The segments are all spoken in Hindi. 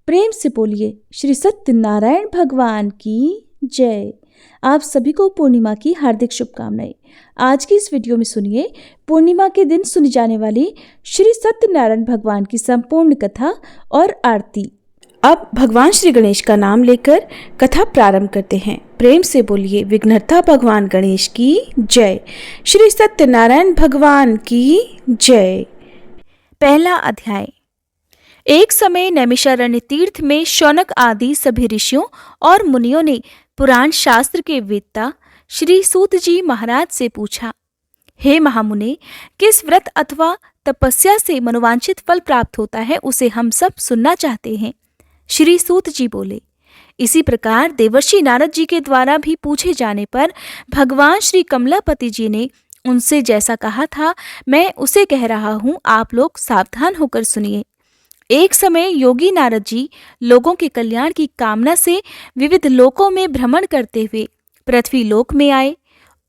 प्रेम से बोलिए श्री सत्यनारायण भगवान की जय। आप सभी को पूर्णिमा की हार्दिक शुभकामनाएं। आज की इस वीडियो में सुनिए पूर्णिमा के दिन सुनी जाने वाली श्री सत्यनारायण भगवान की संपूर्ण कथा और आरती। अब भगवान श्री गणेश का नाम लेकर कथा प्रारंभ करते हैं। प्रेम से बोलिए विघ्नहर्ता भगवान गणेश की जय। श्री सत्यनारायण भगवान की जय। पहला अध्याय। एक समय नैमिषारण्य तीर्थ में शौनक आदि सभी ऋषियों और मुनियों ने पुराण शास्त्र के वेत्ता श्री सूत जी महाराज से पूछा, हे महामुने, किस व्रत अथवा तपस्या से मनोवांछित फल प्राप्त होता है, उसे हम सब सुनना चाहते हैं। श्री सूत जी बोले, इसी प्रकार देवर्षि नारद जी के द्वारा भी पूछे जाने पर भगवान श्री कमलापति जी ने उनसे जैसा कहा था, मैं उसे कह रहा हूँ, आप लोग सावधान होकर सुनिए। एक समय योगी नारद जी लोगों के कल्याण की कामना से विविध लोकों में भ्रमण करते हुए पृथ्वी लोक में आए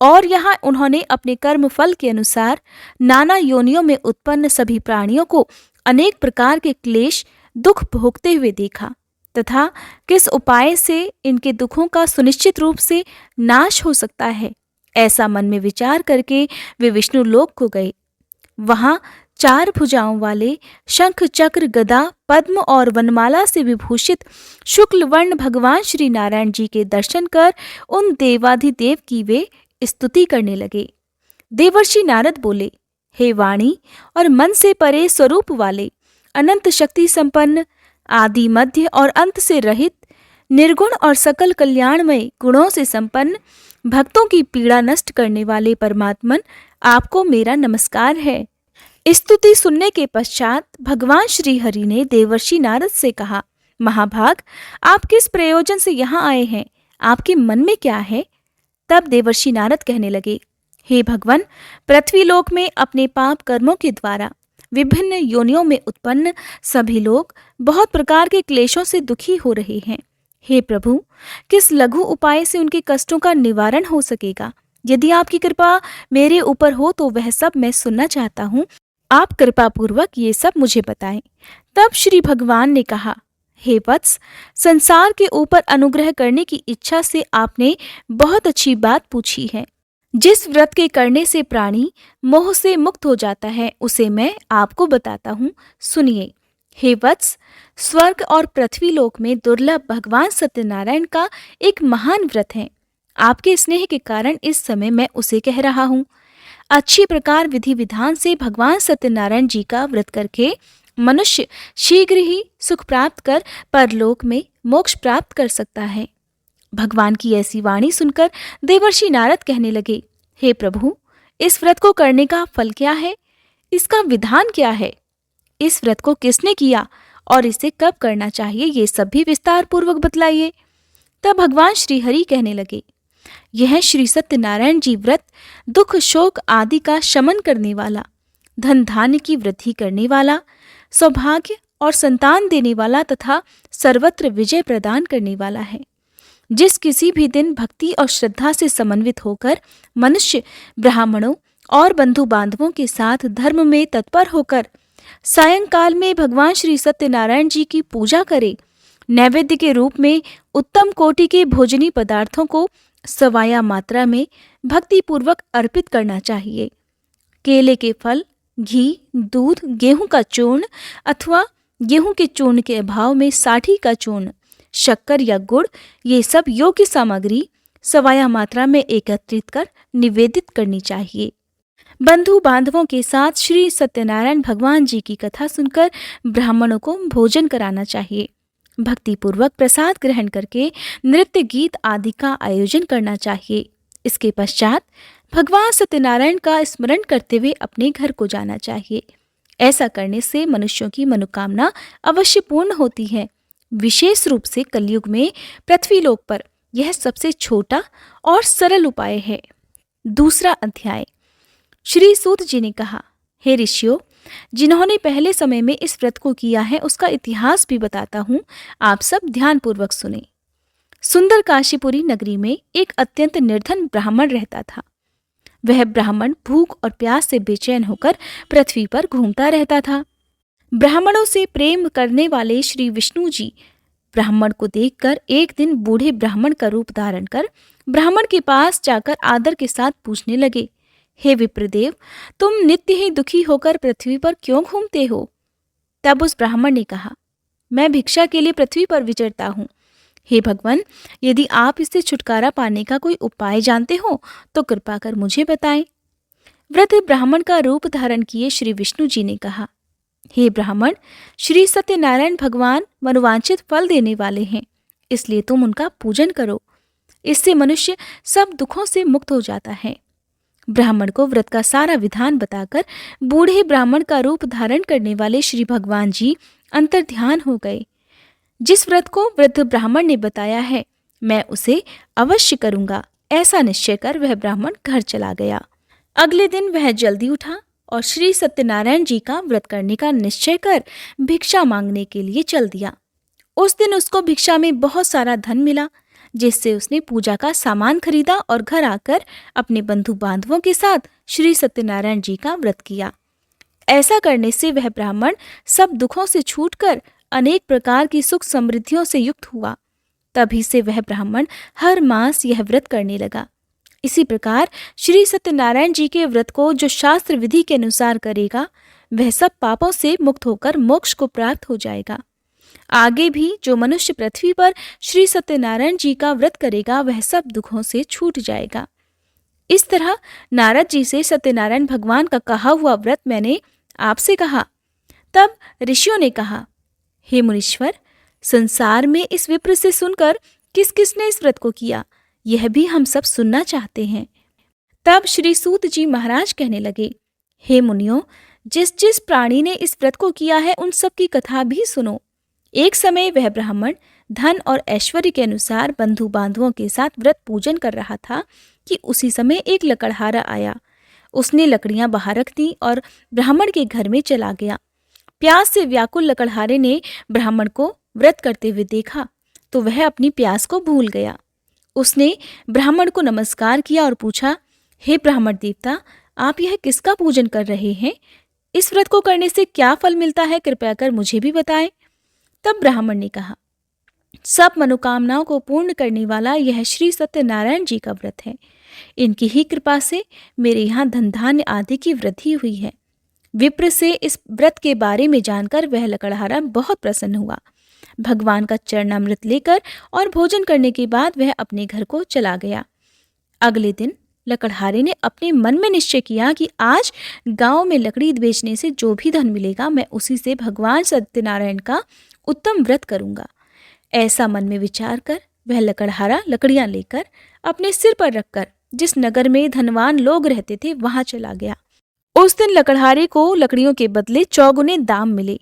और यहाँ उन्होंने अपने कर्म फल के अनुसार नाना योनियों में उत्पन्न सभी प्राणियों को अनेक प्रकार के क्लेश दुख भोगते हुए देखा तथा किस उपाय से इनके दुखों का सुनिश्चित रूप से नाश हो सकता है, ऐसा मन में विचार करके वे विष्णु लोक को गए। वहां 4 भुजाओं वाले शंख चक्र गदा पद्म और वनमाला से विभूषित शुक्ल वर्ण भगवान श्री नारायण जी के दर्शन कर उन देवाधिदेव की वे स्तुति करने लगे। देवर्षि नारद बोले, हे वाणी और मन से परे स्वरूप वाले, अनंत शक्ति संपन्न, आदि मध्य और अंत से रहित, निर्गुण और सकल कल्याणमय गुणों से संपन्न, भक्तों की पीड़ा नष्ट करने वाले परमात्मन, आपको मेरा नमस्कार है। स्तुति सुनने के पश्चात भगवान श्री हरि ने देवर्षि नारद से कहा, महाभाग, आप किस प्रयोजन से यहाँ आए हैं? आपके मन में क्या है? तब देवर्षि नारद कहने लगे, हे भगवान, पृथ्वी लोक में अपने पाप कर्मों के द्वारा विभिन्न योनियों में उत्पन्न सभी लोग बहुत प्रकार के क्लेशों से दुखी हो रहे हैं। हे प्रभु, किस लघु उपाय से उनके कष्टों का निवारण हो सकेगा? यदि आपकी कृपा मेरे ऊपर हो तो वह सब मैं सुनना चाहता हूँ। आप कृपा पूर्वक ये सब मुझे बताएं। तब श्री भगवान ने कहा, हे वत्स, संसार के ऊपर अनुग्रह करने की इच्छा से आपने बहुत अच्छी बात पूछी है। जिस व्रत के करने से प्राणी मोह से मुक्त हो जाता है, उसे मैं आपको बताता हूँ, सुनिए। हे वत्स, स्वर्ग और पृथ्वी लोक में दुर्लभ भगवान सत्यनारायण का एक महान व्रत है। आपके स्नेह के कारण इस समय मैं उसे कह रहा हूँ। अच्छी प्रकार विधि विधान से भगवान सत्यनारायण जी का व्रत करके मनुष्य शीघ्र ही सुख प्राप्त कर परलोक में मोक्ष प्राप्त कर सकता है। भगवान की ऐसी वाणी सुनकर देवर्षि नारद कहने लगे, हे प्रभु, इस व्रत को करने का फल क्या है? इसका विधान क्या है? इस व्रत को किसने किया और इसे कब करना चाहिए, ये सब भी विस्तार पूर्वक बतलाइए। तब भगवान श्री हरि कहने लगे, यह श्री सत्यनारायण जी व्रत दुख शोक आदि का शमन करने वाला, धन धान्य की वृद्धि करने वाला, सौभाग्य और संतान देने वाला तथा सर्वत्र विजय प्रदान करने वाला है। जिस किसी भी दिन भक्ति और श्रद्धा से समन्वित होकर मनुष्य ब्राह्मणों और बंधु बांधवों के साथ धर्म में तत्पर होकर सायंकाल में भगवान श्री सत्यनारायण जी की पूजा करे, नैवेद्य के रूप में उत्तम कोटि के भोजनी पदार्थों को सवाया मात्रा में भक्ति पूर्वक अर्पित करना चाहिए। केले के फल, घी, दूध, गेहूं का चूर्ण अथवा गेहूं के चूर्ण के अभाव में साठी का चूर्ण, शक्कर या गुड़, ये सब योग्य सामग्री सवाया मात्रा में एकत्रित कर निवेदित करनी चाहिए। बंधु बांधवों के साथ श्री सत्यनारायण भगवान जी की कथा सुनकर ब्राह्मणों को भोजन कराना चाहिए। भक्ति पूर्वक प्रसाद ग्रहण करके नृत्य गीत आदि का आयोजन करना चाहिए। इसके पश्चात भगवान सत्यनारायण का स्मरण करते हुए अपने घर को जाना चाहिए। ऐसा करने से मनुष्यों की मनोकामना अवश्य पूर्ण होती है। विशेष रूप से कलयुग में पृथ्वी लोक पर यह सबसे छोटा और सरल उपाय है। दूसरा अध्याय। श्री सूत जी ने कहा, हे ऋषियों, जिन्होंने पहले समय में इस व्रत को किया है उसका इतिहास भी बताता हूँ, आप सब ध्यानपूर्वक सुने। सुंदर काशीपुरी नगरी में एक अत्यंत निर्धन ब्राह्मण रहता था। वह ब्राह्मण भूख और प्यास से बेचैन होकर पृथ्वी पर घूमता रहता था। ब्राह्मणों से प्रेम करने वाले श्री विष्णु जी ब्राह्मण को देखकर एक दिन बूढ़े ब्राह्मण का रूप धारण कर ब्राह्मण के पास जाकर आदर के साथ पूछने लगे, हे विप्रदेव, तुम नित्य ही दुखी होकर पृथ्वी पर क्यों घूमते हो? तब उस ब्राह्मण ने कहा, मैं भिक्षा के लिए पृथ्वी पर विचरता हूँ। हे भगवान, यदि आप इससे छुटकारा पाने का कोई उपाय जानते हो तो कृपा कर मुझे बताएं। वृद्ध ब्राह्मण का रूप धारण किए श्री विष्णु जी ने कहा, हे ब्राह्मण, श्री सत्यनारायण भगवान मनोवांछित फल देने वाले हैं, इसलिए तुम उनका पूजन करो। इससे मनुष्य सब दुखों से मुक्त हो जाता है। ब्राह्मण को व्रत का सारा विधान बताकर बूढ़े ब्राह्मण का रूप धारण करने वाले श्री भगवान जी अंतर्ध्यान हो गए। जिस व्रत को वृद्ध ब्राह्मण ने बताया है, मैं उसे अवश्य करूंगा, ऐसा निश्चय कर वह ब्राह्मण घर चला गया। अगले दिन वह जल्दी उठा और श्री सत्यनारायण जी का व्रत करने का निश्चय कर भिक्षा मांगने के लिए चल दिया। उस दिन उसको भिक्षा में बहुत सारा धन मिला, जिससे उसने पूजा का सामान खरीदा और घर आकर अपने बंधु बांधवों के साथ श्री सत्यनारायण जी का व्रत किया। ऐसा करने से वह ब्राह्मण सब दुखों से छूटकर अनेक प्रकार की सुख समृद्धियों से युक्त हुआ। तभी से वह ब्राह्मण हर मास यह व्रत करने लगा। इसी प्रकार श्री सत्यनारायण जी के व्रत को जो शास्त्र विधि के अनुसार करेगा, वह सब पापों से मुक्त होकर मोक्ष को प्राप्त हो जाएगा। आगे भी जो मनुष्य पृथ्वी पर श्री सत्यनारायण जी का व्रत करेगा, वह सब दुखों से छूट जाएगा। इस तरह नारद जी से सत्यनारायण भगवान का कहा हुआ व्रत मैंने आपसे कहा। तब ऋषियों ने कहा, हे मुनीश्वर, संसार में इस विप्र से सुनकर किस किसने इस व्रत को किया, यह भी हम सब सुनना चाहते हैं। तब श्री सूत जी महाराज कहने लगे, हे मुनियों, जिस जिस प्राणी ने इस व्रत को किया है, उन सब की कथा भी सुनो। एक समय वह ब्राह्मण धन और ऐश्वर्य के अनुसार बंधु बांधवों के साथ व्रत पूजन कर रहा था कि उसी समय एक लकड़हारा आया। उसने लकड़ियां बाहर रख दी और ब्राह्मण के घर में चला गया। प्यास से व्याकुल लकड़हारे ने ब्राह्मण को व्रत करते हुए देखा तो वह अपनी प्यास को भूल गया। उसने ब्राह्मण को नमस्कार किया और पूछा, हे ब्राह्मण देवता, आप यह किसका पूजन कर रहे हैं? इस व्रत को करने से क्या फल मिलता है, कृपया कर मुझे भी बताएं। तब ब्राह्मण ने कहा, सब मनोकामनाओं को पूर्ण करने वाला यह श्री सत्यनारायण जी का व्रत है। इनकी ही कृपा से मेरे यहाँ धन धान्य आदि की वृद्धि हुई है। विप्र से इस व्रत के बारे में जानकर वह लकड़हारा बहुत प्रसन्न हुआ। भगवान का चरणामृत लेकर और भोजन करने के बाद वह अपने घर को चला गया। अगले दिन लकड़हारे ने अपने मन में निश्चय किया कि आज गांव में लकड़ी बेचने से जो भी धन मिलेगा, मैं उसी से भगवान सत्यनारायण का उत्तम व्रत करूंगा। ऐसा मन में विचार कर वह लकड़हारा लकड़ियां लेकर अपने सिर पर रखकर जिस नगर में धनवान लोग रहते थे, वहां चला गया। उस दिन लकड़हारे को लकड़ियों के बदले चौगुने दाम मिले।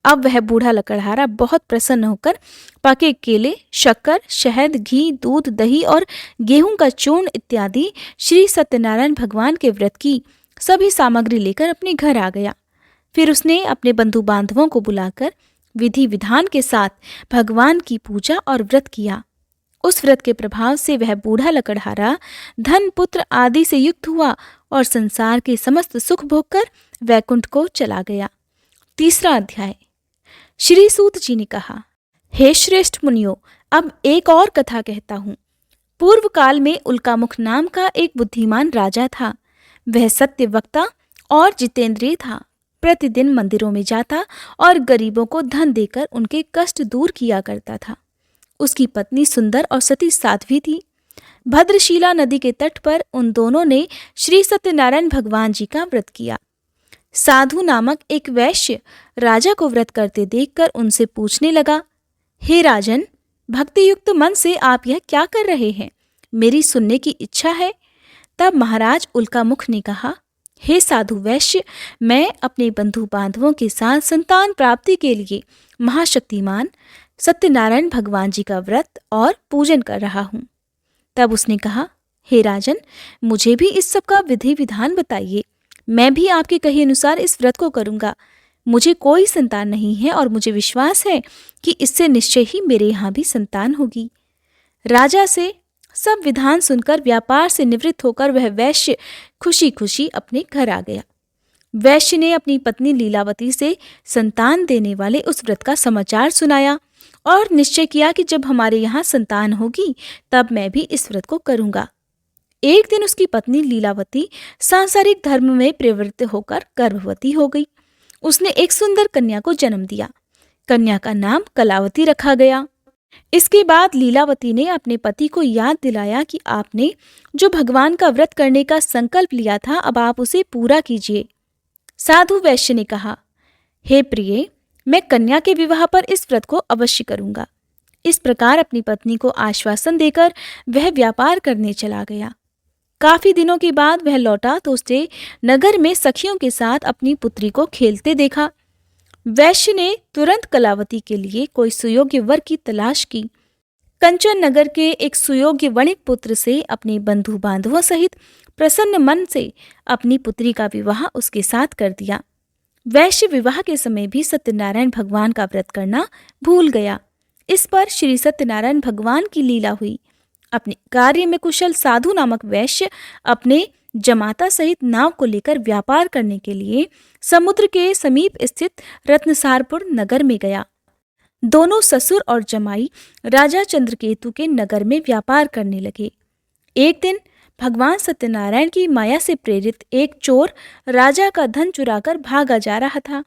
अब वह बूढ़ा लकड़हारा बहुत प्रसन्न होकर पके केले, शक्कर, शहद, घी, दूध, दही और गेहूं का चूर्ण इत्यादि श्री सत्यनारायण भगवान के व्रत की सभी सामग्री लेकर अपने घर आ गया। फिर उसने अपने बंधु बांधवों को बुलाकर विधि विधान के साथ भगवान की पूजा और व्रत किया। उस व्रत के प्रभाव से वह बूढ़ा लकड़हारा धन, पुत्र आदि से युक्त हुआ और संसार के समस्त सुख भोगकर वैकुंठ को चला गया। तीसरा अध्याय। श्री सूत जी ने कहा, हे श्रेष्ठ मुनियों, अब एक और कथा कहता हूँ। पूर्व काल में उल्कामुख नाम का एक बुद्धिमान राजा था। वह सत्य वक्ता और जितेंद्रिय था। प्रतिदिन मंदिरों में जाता और गरीबों को धन देकर उनके कष्ट दूर किया करता था। उसकी पत्नी सुंदर और सती साध्वी थी। भद्रशिला नदी के तट पर उन दोनों ने श्री सत्यनारायण भगवान जी का व्रत किया। साधु नामक एक वैश्य राजा को व्रत करते देखकर उनसे पूछने लगा, हे राजन, भक्ति युक्त मन से आप यह क्या कर रहे हैं? मेरी सुनने की इच्छा है। तब महाराज उल्कामुख ने कहा, हे साधु वैश्य, मैं अपने बंधु बांधवों के साथ संतान प्राप्ति के लिए महाशक्तिमान सत्यनारायण भगवान जी का व्रत और पूजन कर रहा हूँ। तब उसने कहा, हे राजन, मुझे भी इस सब का विधि विधान बताइए। मैं भी आपके कहे अनुसार इस व्रत को करूँगा। मुझे कोई संतान नहीं है और मुझे विश्वास है कि इससे निश्चय ही मेरे यहाँ भी संतान होगी। राजा से सब विधान सुनकर व्यापार से निवृत्त होकर वह वैश्य खुशी खुशी अपने घर आ गया। वैश्य ने अपनी पत्नी लीलावती से संतान देने वाले उस व्रत का समाचार सुनाया और निश्चय किया कि जब हमारे यहाँ संतान होगी तब मैं भी इस व्रत को करूंगा। एक दिन उसकी पत्नी लीलावती सांसारिक धर्म में प्रवृत्त होकर गर्भवती हो गई। उसने एक सुंदर कन्या को जन्म दिया। कन्या का नाम कलावती रखा गया। इसके बाद लीलावती ने अपने पति को याद दिलाया कि आपने जो भगवान का व्रत करने का संकल्प लिया था, अब आप उसे पूरा कीजिए। साधु वैश्य ने कहा, हे प्रिय, मैं कन्या के विवाह पर इस व्रत को अवश्य करूंगा। इस प्रकार अपनी पत्नी को आश्वासन देकर वह व्यापार करने चला गया। काफी दिनों के बाद वह लौटा तो उसने नगर में सखियों के साथ अपनी पुत्री को खेलते देखा। वैश्य ने तुरंत कलावती के लिए कोई सुयोग्य वर की तलाश की। कंचन नगर के एक सुयोग्य वणिक पुत्र से अपने बंधु बांधवों सहित प्रसन्न मन से अपनी पुत्री का विवाह उसके साथ कर दिया। वैश्य विवाह के समय भी सत्यनारायण भगवान का व्रत करना भूल गया। इस पर श्री सत्यनारायण भगवान की लीला हुई। अपने कार्य में कुशल साधु नामक वैश्य अपने जमाता सहित नाव को लेकर व्यापार करने के लिए समुद्र के समीप स्थित रत्नसारपुर नगर में गया। दोनों ससुर और जमाई राजा चंद्रकेतु के नगर में व्यापार करने लगे। एक दिन भगवान सत्यनारायण की माया से प्रेरित एक चोर राजा का धन चुराकर भागा जा रहा था।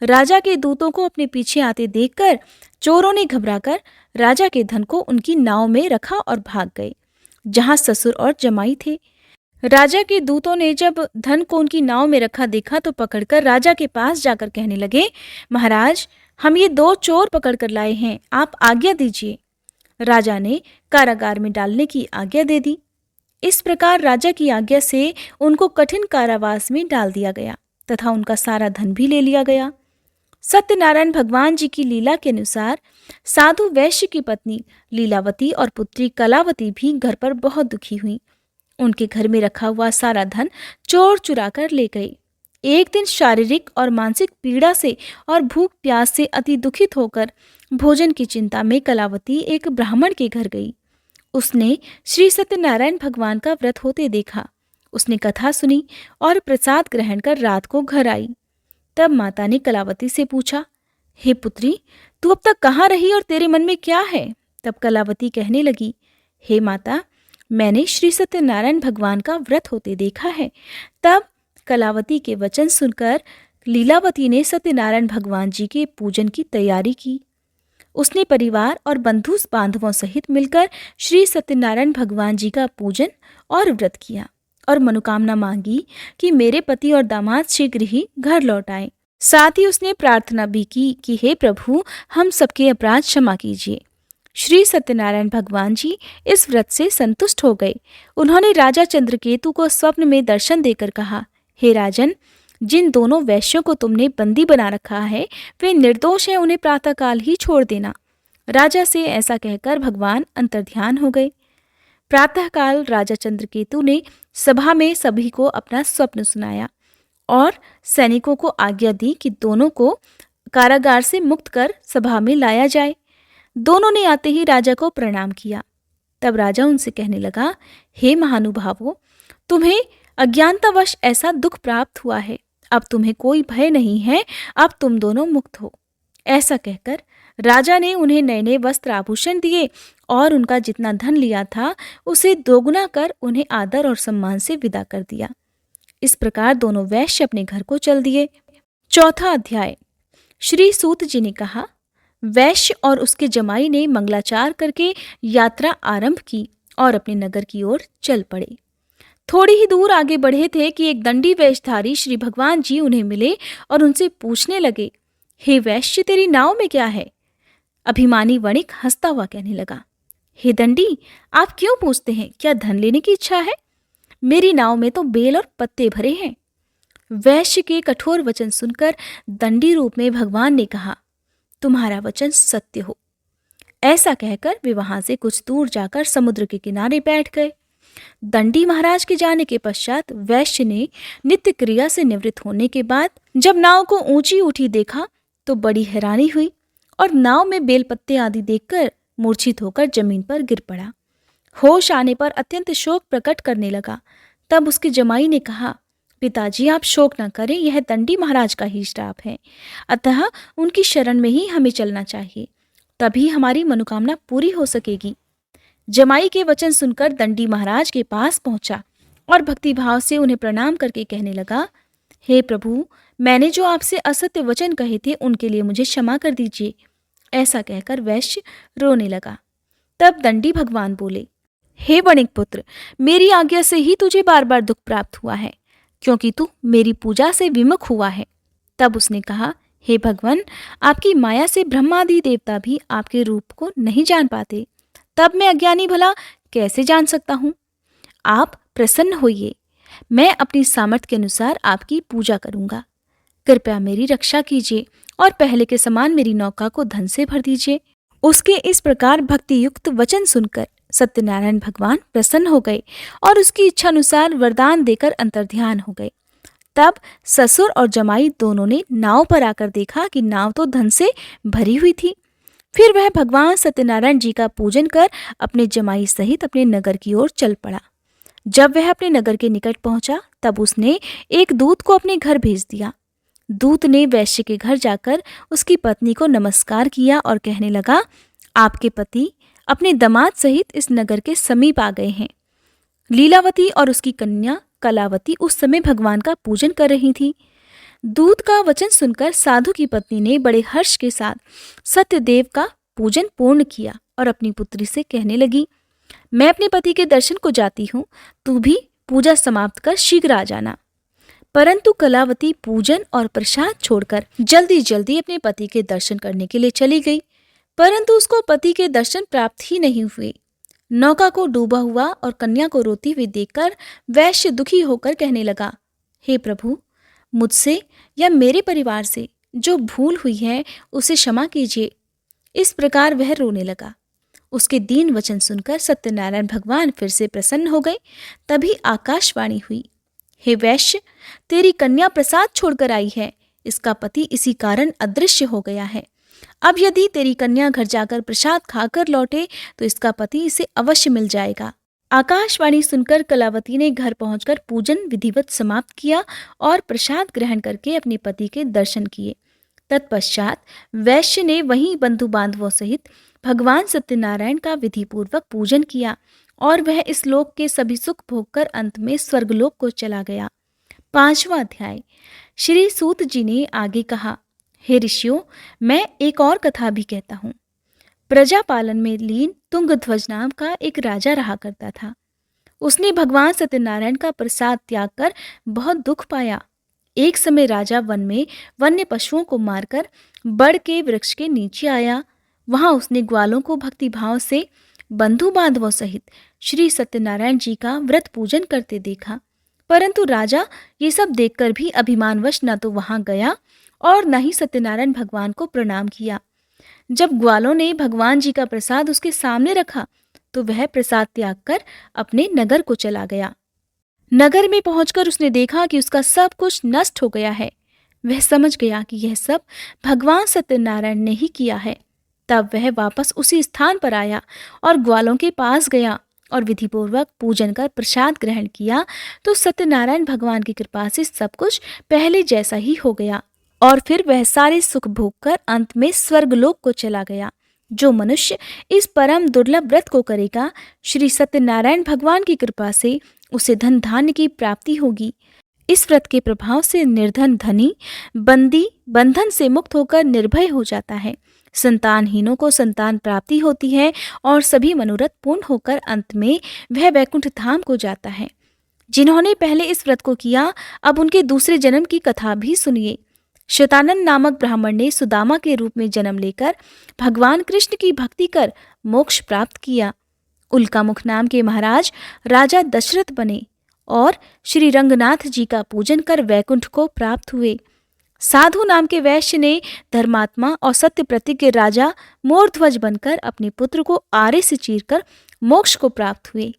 राजा के दूतों को अपने पीछे आते देखकर चोरों ने घबराकर राजा के धन को उनकी नाव में रखा और भाग गए, जहां ससुर और जमाई थे। राजा के दूतों ने जब धन को उनकी नाव में रखा देखा तो पकड़कर राजा के पास जाकर कहने लगे, महाराज, हम ये 2 चोर पकड़कर लाए हैं, आप आज्ञा दीजिए। राजा ने कारागार में डालने की आज्ञा दे दी। इस प्रकार राजा की आज्ञा से उनको कठिन कारावास में डाल दिया गया तथा उनका सारा धन भी ले लिया गया। सत्यनारायण भगवान जी की लीला के अनुसार साधु वैश्य की पत्नी लीलावती और पुत्री कलावती भी घर पर बहुत दुखी हुई। उनके घर में रखा हुआ सारा धन चोर चुरा कर ले गए। एक दिन शारीरिक और मानसिक पीड़ा से और भूख प्यास से अति दुखित होकर भोजन की चिंता में कलावती एक ब्राह्मण के घर गई। उसने श्री सत्यनारायण भगवान का व्रत होते देखा। उसने कथा सुनी और प्रसाद ग्रहण कर रात को घर आई। तब माता ने कलावती से पूछा, हे पुत्री, तू अब तक कहाँ रही और तेरे मन में क्या है? तब कलावती कहने लगी, हे माता, मैंने श्री सत्यनारायण भगवान का व्रत होते देखा है। तब कलावती के वचन सुनकर लीलावती ने सत्यनारायण भगवान जी के पूजन की तैयारी की। उसने परिवार और बंधु बांधवों सहित मिलकर श्री सत्यनारायण भगवान जी का पूजन और व्रत किया और मनोकामना मांगी कि मेरे पति और दामाद शीघ्र ही घर लौट आए। साथ ही उसने प्रार्थना भी की कि हे प्रभु, हम सबके अपराध क्षमा कीजिए। श्री सत्यनारायण भगवान जी इस व्रत से संतुष्ट हो गए। उन्होंने राजा चंद्रकेतु को स्वप्न में दर्शन देकर कहा, हे राजन, जिन दोनों वैश्यों को तुमने बंदी बना रखा है वे निर्दोष हैं, उन्हें प्रातःकाल ही छोड़ देना। राजा से ऐसा कहकर भगवान अंतर्ध्यान हो गए। प्रातःकाल राजा चंद्रकेतु ने सभा में सभी को अपना स्वप्न सुनाया और सैनिकों को आज्ञा दी कि दोनों को कारागार से मुक्त कर सभा में लाया जाए। दोनों ने आते ही राजा को प्रणाम किया। तब राजा उनसे कहने लगा, हे महानुभावों, तुम्हें अज्ञानतावश ऐसा दुख प्राप्त हुआ है, अब तुम्हें कोई भय नहीं है, अब तुम दोनों मुक्त हो। ऐसा कहकर राजा ने उन्हें नए नए वस्त्र आभूषण दिए और उनका जितना धन लिया था उसे दोगुना कर उन्हें आदर और सम्मान से विदा कर दिया। इस प्रकार दोनों वैश्य अपने घर को चल दिए। 4था अध्याय। श्री सूत जी ने कहा, वैश्य और उसके जमाई ने मंगलाचार करके यात्रा आरंभ की और अपने नगर की ओर चल पड़े। थोड़ी ही दूर आगे बढ़े थे कि एक दंडी वेशधारी श्री भगवान जी उन्हें मिले और उनसे पूछने लगे, हे वैश्य, तेरी नाव में क्या है? अभिमानी वणिक हंसता हुआ कहने लगा, हे दंडी, आप क्यों पूछते हैं? क्या धन लेने की इच्छा है? मेरी नाव में तो बेल और पत्ते भरे हैं। वैश्य के कठोर वचन सुनकर दंडी रूप में भगवान ने कहा, तुम्हारा वचन सत्य हो। ऐसा कहकर वे वहां से कुछ दूर जाकर समुद्र के किनारे बैठ गए। दंडी महाराज के जाने के पश्चात वैश्य ने नित्य क्रिया से निवृत्त होने के बाद जब नाव को ऊंची उठी देखा तो बड़ी हैरानी हुई और नाव में बेलपत्ते आदि देखकर मूर्छित होकर जमीन पर गिर पड़ा। होश आने पर अत्यंत शोक प्रकट करने लगा। तब उसके जमाई ने कहा, पिताजी, आप शोक न करें, यह दंडी महाराज का ही श्राप है, अतः उनकी शरण में ही हमें चलना चाहिए, तभी हमारी मनोकामना पूरी हो सकेगी। जमाई के वचन सुनकर दंडी महाराज के पास पहुंचा और भक्तिभाव से उन्हें प्रणाम करके कहने लगा, हे प्रभु, मैंने जो आपसे असत्य वचन कहे थे उनके लिए मुझे क्षमा कर दीजिए। ऐसा कहकर वैश्य रोने लगा। तब दंडी भगवान बोले, हे वणिक पुत्र, मेरी आज्ञा से ही तुझे बार बार दुख प्राप्त हुआ है, क्योंकि तू मेरी पूजा से विमुख हुआ है। तब उसने कहा, हे भगवान, आपकी माया से ब्रह्मादि देवता भी आपके रूप को नहीं जान पाते, तब मैं अज्ञानी भला कैसे जान सकता हूँ? आप प्रसन्न होइए, मैं अपनी सामर्थ्य के अनुसार आपकी पूजा करूंगा। कृपया मेरी रक्षा कीजिए और पहले के समान मेरी नौका को धन से भर दीजिए। उसके इस प्रकार भक्ति युक्त वचन सुनकर सत्यनारायण भगवान प्रसन्न हो गए और उसकी इच्छा अनुसार वरदान देकर अंतर्ध्यान हो गए। तब ससुर और जमाई दोनों ने नाव पर आकर देखा कि नाव तो धन से भरी हुई थी। फिर वह भगवान सत्यनारायण जी का पूजन कर अपने जमाई सहित अपने नगर की ओर चल पड़ा। जब वह अपने नगर के निकट पहुंचा, तब उसने एक दूत को अपने घर भेज दिया। दूत ने वैश्य के घर जाकर उसकी पत्नी को नमस्कार किया और कहने लगा, आपके पति अपने दामाद सहित इस नगर के समीप आ गए हैं। लीलावती और उसकी कन्या कलावती उस समय भगवान का पूजन कर रही थी। दूत का वचन सुनकर साधु की पत्नी ने बड़े हर्ष के साथ सत्यदेव का पूजन पूर्ण किया और अपनी पुत्री से कहने लगी, मैं अपने पति के दर्शन को जाती हूँ, तू भी पूजा समाप्त कर शीघ्र आ जाना। परंतु कलावती पूजन और प्रसाद छोड़कर जल्दी जल्दी अपने पति के दर्शन करने के लिए चली गई, परंतु उसको पति के दर्शन प्राप्त ही नहीं हुए। नौका को डूबा हुआ और कन्या को रोती हुई देखकर वैश्य दुखी होकर कहने लगा, हे प्रभु, मुझसे या मेरे परिवार से जो भूल हुई है उसे क्षमा कीजिए। इस प्रकार वह रोने लगा। उसके दीन वचन सुनकर सत्यनारायण भगवान फिर से प्रसन्न हो गए। तभी आकाशवाणी हुई, हे वैश्य, तेरी कन्या प्रसाद छोड़कर आई है, इसका पति इसी कारण अदृश्य हो गया है। अब यदि तेरी कन्या घर जाकर प्रसाद खाकर लौटे तो इसका पति इसे अवश्य मिल जाएगा। आकाशवाणी सुनकर कलावती ने घर पहुंचकर पूजन विधिवत समाप्त किया और प्रसाद ग्रहण करके अपने पति के दर्शन किए। तत्पश्चात वैश्य ने वहीं बंधु बांधवों सहित भगवान सत्यनारायण का विधिपूर्वक पूजन किया और वह इस लोक के सभी सुख भोगकर अंत में स्वर्गलोक को चला गया। 5वां अध्याय। श्री सूत जी ने आगे कहा, हे ऋषियों, मैं एक और कथा भी कहता हूँ। प्रजा पालन में लीन तुंगध्वज नाम का एक राजा रहा करता था। उसने भगवान सत्यनारायण का प्रसाद त्याग कर बहुत दुख पाया। एक समय राजा वन में वन्य पशुओं को मारकर बड़ के वृक्ष के नीचे आया। वहां उसने ग्वालों को भक्तिभाव से बंधु बांधवों सहित श्री सत्यनारायण जी का व्रत पूजन करते देखा। परंतु राजा ये सब देखकर भी अभिमानवश न तो वहां गया और न ही सत्यनारायण भगवान को प्रणाम किया। जब ग्वालों ने भगवान जी का प्रसाद उसके सामने रखा तो वह प्रसाद त्याग कर अपने नगर को चला गया। नगर में पहुंचकर उसने देखा कि उसका सब कुछ नष्ट हो गया है। वह समझ गया कि यह सब भगवान सत्यनारायण ने ही किया है। तब वह वापस उसी स्थान पर आया और ग्वालों के पास गया और विधिपूर्वक पूजन कर प्रसाद ग्रहण किया तो सत्यनारायण भगवान की कृपा से सब कुछ पहले जैसा ही हो गया और फिर वह सारे सुख भोग कर अंत में स्वर्गलोक को चला गया। जो मनुष्य इस परम दुर्लभ व्रत को करेगा, श्री सत्यनारायण भगवान की कृपा से उसे धन धान्य की प्राप्ति होगी। इस व्रत के प्रभाव से निर्धन धनी, बंदी बंधन से मुक्त होकर निर्भय हो जाता है। संतानहीनों को संतान प्राप्ति होती है और सभी मनोरथ पूर्ण होकर अंत में वह वैकुंठ धाम को जाता है। जिन्होंने पहले इस व्रत को किया, अब उनके दूसरे जन्म की कथा भी सुनिए। शतानंद नामक ब्राह्मण ने सुदामा के रूप में जन्म लेकर भगवान कृष्ण की भक्ति कर मोक्ष प्राप्त किया। उल्कामुख नाम के महाराज राजा दशरथ बने और श्री रंगनाथ जी का पूजन कर वैकुंठ को प्राप्त हुए। साधु नाम के वैश्य ने धर्मात्मा और सत्य प्रतिज्ञ राजा मोरध्वज बनकर अपने पुत्र को आरे से चीरकर मोक्ष को प्राप्त हुए।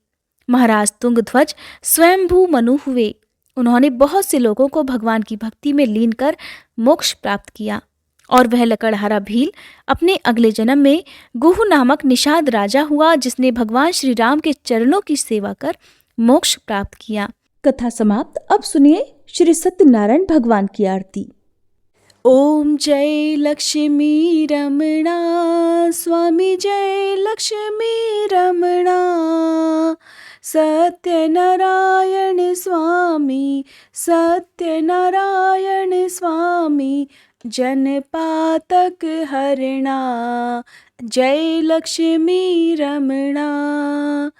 महाराज तुंगध्वज स्वयंभू मनु हुए। उन्होंने बहुत से लोगों को भगवान की भक्ति में लीन कर मोक्ष प्राप्त किया और वह लकड़हारा भील अपने अगले जन्म में गुह नामक निषाद राजा हुआ, जिसने भगवान श्री राम के चरणों की सेवा कर मोक्ष प्राप्त किया। कथा समाप्त। अब सुनिए श्री सत्यनारायण भगवान की आरती। ओम जय लक्ष्मी रमणा स्वामी, जय लक्ष्मी रमणा। सत्यनारायण स्वामी, सत्यनारायण स्वामी, जनपातक हरणा। जय लक्ष्मी रमणा।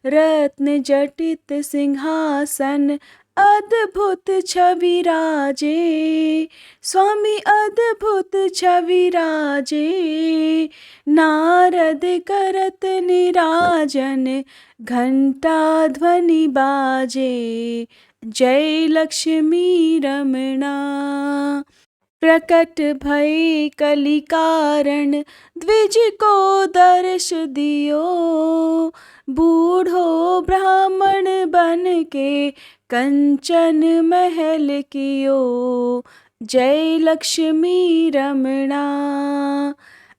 रत्न जटित सिंहासन अद्भुत छवि राजे, स्वामी अद्भुत छवि राजे। नारद करत निराजन, घंटा ध्वनि बाजे। जय लक्ष्मी रमणा। प्रकट भय कलि कारण, द्विज को दर्श दियो। बूढ़ो ब्राह्मण बन के, कंचन महल कियो। जय लक्ष्मी रमणा।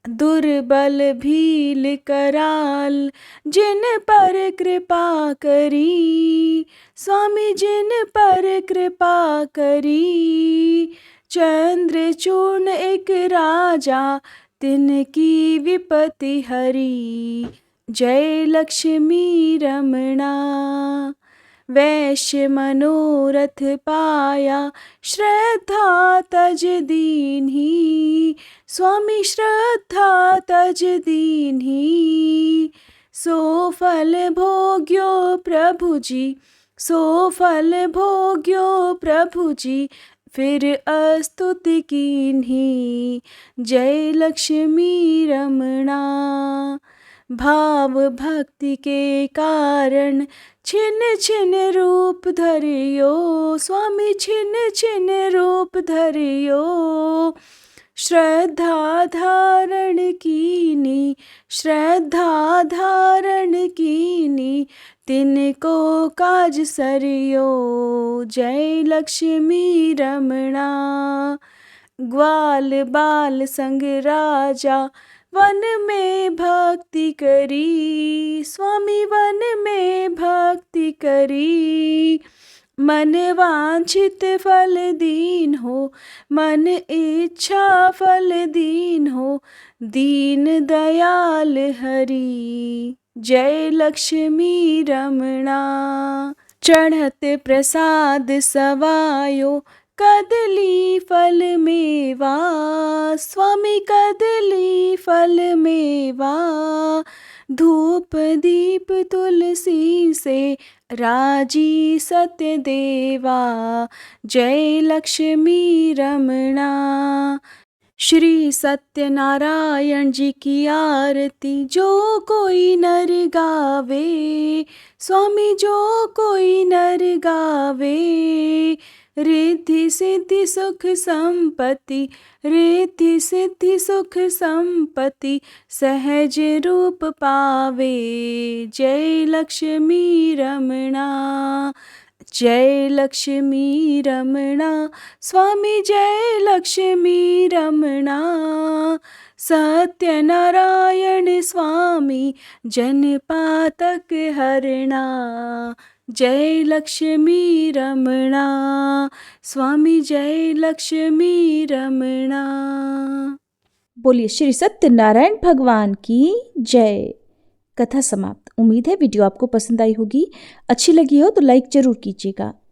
दुर्बल भील कराल, जिन पर कृपा करी। स्वामी जिन पर कृपा करी। चंद्रचूर्ण एक राजा, तिनकी विपत्ति हरी। जय लक्ष्मी रमणा। वैश्य मनोरथ पाया, श्रद्धा तज दीन्ही। स्वामी श्रद्धा तज दीन्ही। सो फल भोग्यो प्रभु जी, सो फल भोग्यो प्रभु जी, फिर अस्तुति कीन्ही। जय लक्ष्मी रमणा। भाव भक्ति के कारण, छिन छिन रूप धरियो। स्वामी छिन छिन रूप धरियो। श्रद्धा धारण कीनी, श्रद्धा धारण कीनी, तिनको काज सरियो। जय लक्ष्मी रमणा। ग्वाल बाल संग राजा, वन में भक्ति करी। स्वामी वन में भक्ति करी। मन वांछित फल दीन हो, मन इच्छा फल दीन हो, दीन दयाल हरि। जय लक्ष्मी रमणा। चढ़त प्रसाद सवायो, कदली फल मेवा। स्वामी कदली फल मेवा। धूप दीप तुलसी से, राजी सत्य देवा। जय लक्ष्मी रमणा। श्री सत्यनारायण जी की आरती जो कोई नर गावे। स्वामी जो कोई नर गावे। रिद्धि सिद्धि सुख संपत्ति, रिद्धि सिद्धि सुख संपत्ति, सहज रूप पावे। जय लक्ष्मी रमणा। जय लक्ष्मी रमणा। स्वामी जय लक्ष्मी रमणा। सत्यनारायण स्वामी, जनपातक हरणा। जय लक्ष्मी रमणा। स्वामी जय लक्ष्मी रमणा। बोलिए श्री सत्यनारायण भगवान की जय। कथा समाप्त। उम्मीद है वीडियो आपको पसंद आई होगी। अच्छी लगी हो तो लाइक जरूर कीजिएगा।